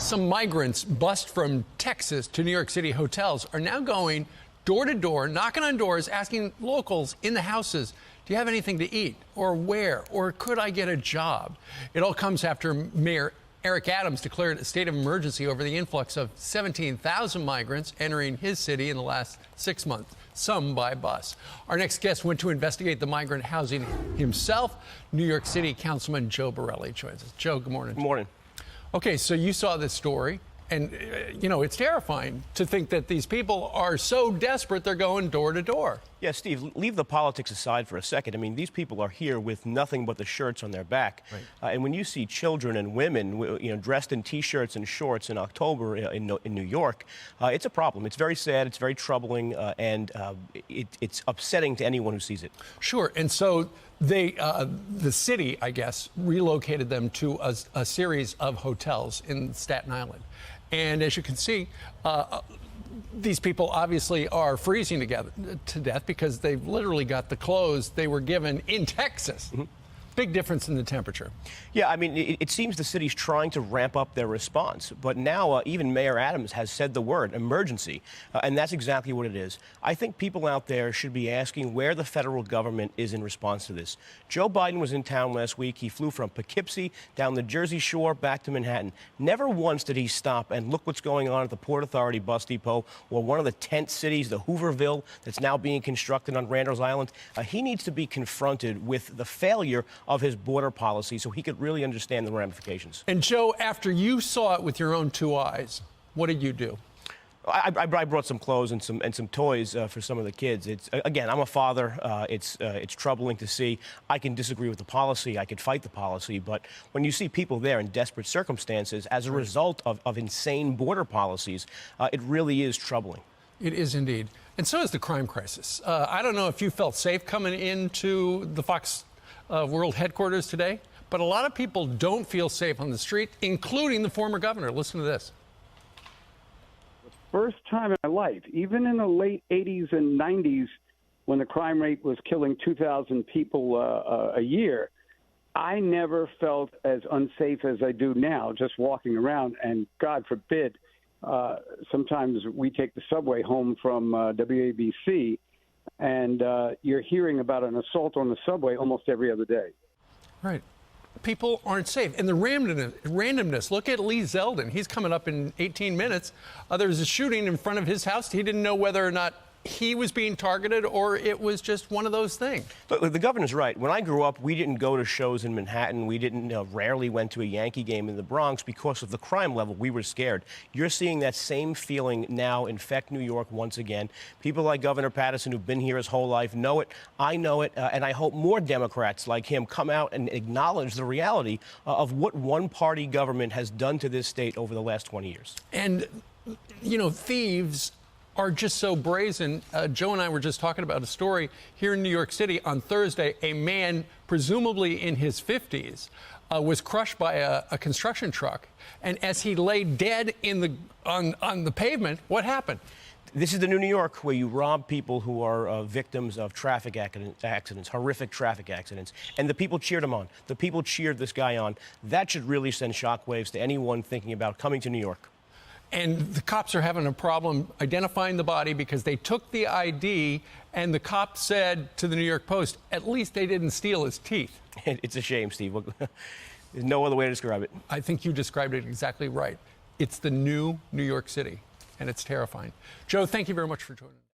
Some migrants bussed from Texas to New York City hotels are now going door to door, knocking on doors, asking locals in the houses, do you have anything to eat? Or where? Or could I get a job? It all comes after Mayor Eric Adams declared a state of emergency over the influx of 17,000 migrants entering his city in the last 6 months, some by bus. Our next guest went to investigate the migrant housing himself. New York City Councilman Joe Borelli joins us. Joe, good morning. Good morning. Okay, so you saw this story, and, it's terrifying to think that these people are so desperate they're going door to door. Yeah, Steve, leave the politics aside for a second. I mean, these people are here with nothing but the shirts on their back. Right. And when you see children and women, dressed in T-shirts and shorts in October in New York, it's a problem. It's very sad. It's very troubling, and it's upsetting to anyone who sees it. Sure. And so the city, I guess, relocated them to a series of hotels in Staten Island. And as you can see, these people obviously are freezing to death because they've literally got the clothes they were given in Texas. Mm-hmm. Big difference in the temperature. Yeah, I mean, it seems the city's trying to ramp up their response. But now even Mayor Adams has said the word emergency, and that's exactly what it is. I think people out there should be asking where the federal government is in response to this. Joe Biden was in town last week. He flew from Poughkeepsie down the Jersey Shore back to Manhattan. Never once did he stop and look what's going on at the Port Authority bus depot or one of the tent cities, the Hooverville, that's now being constructed on Randall's Island. He needs to be confronted with the failure of his border policy so he could really understand the ramifications. And Joe, after you saw it with your own two eyes, what did you do? I brought some clothes and some toys for some of the kids. Again, I'm a father. It's troubling to see. I can disagree with the policy. I could fight the policy. But when you see people there in desperate circumstances as a result of insane border policies, it really is troubling. It is indeed. And so is the crime crisis. I don't know if you felt safe coming into the Fox World headquarters today, but a lot of people don't feel safe on the street, including the former governor. Listen to this. First time in my life, even in the late 80s and 90s, when the crime rate was killing 2,000 people a year, I never felt as unsafe as I do now just walking around. And God forbid, sometimes we take the subway home from WABC, and you're hearing about an assault on the subway almost every other day. Right. People aren't safe. And the randomness. Look at Lee Zeldin. He's coming up in 18 minutes. There was a shooting in front of his house. He didn't know whether or not he was being targeted or it was just one of those things. Look, the governor's right. When I grew up, we didn't go to shows in Manhattan. We rarely went to a Yankee game in the Bronx because of the crime level. We were scared. You're seeing that same feeling now infect New York once again. People like Governor Patterson, who've been here his whole life, know it. I know it. And I hope more Democrats like him come out and acknowledge the reality of what one-party government has done to this state over the last 20 years. And, thieves are just so brazen. Joe and I were just talking about a story here in New York City on Thursday. A man, presumably in his 50s, was crushed by a construction truck. And as he lay dead on the pavement, what happened? This is the new New York where you rob people who are victims of traffic accidents, horrific traffic accidents. And the people cheered him on. The people cheered this guy on. That should really send shockwaves to anyone thinking about coming to New York. And the cops are having a problem identifying the body because they took the ID, and the cop said to the New York Post, at least they didn't steal his teeth. It's a shame, Steve. There's no other way to describe it. I think you described it exactly right. It's the new New York City, and it's terrifying. Joe, thank you very much for joining us.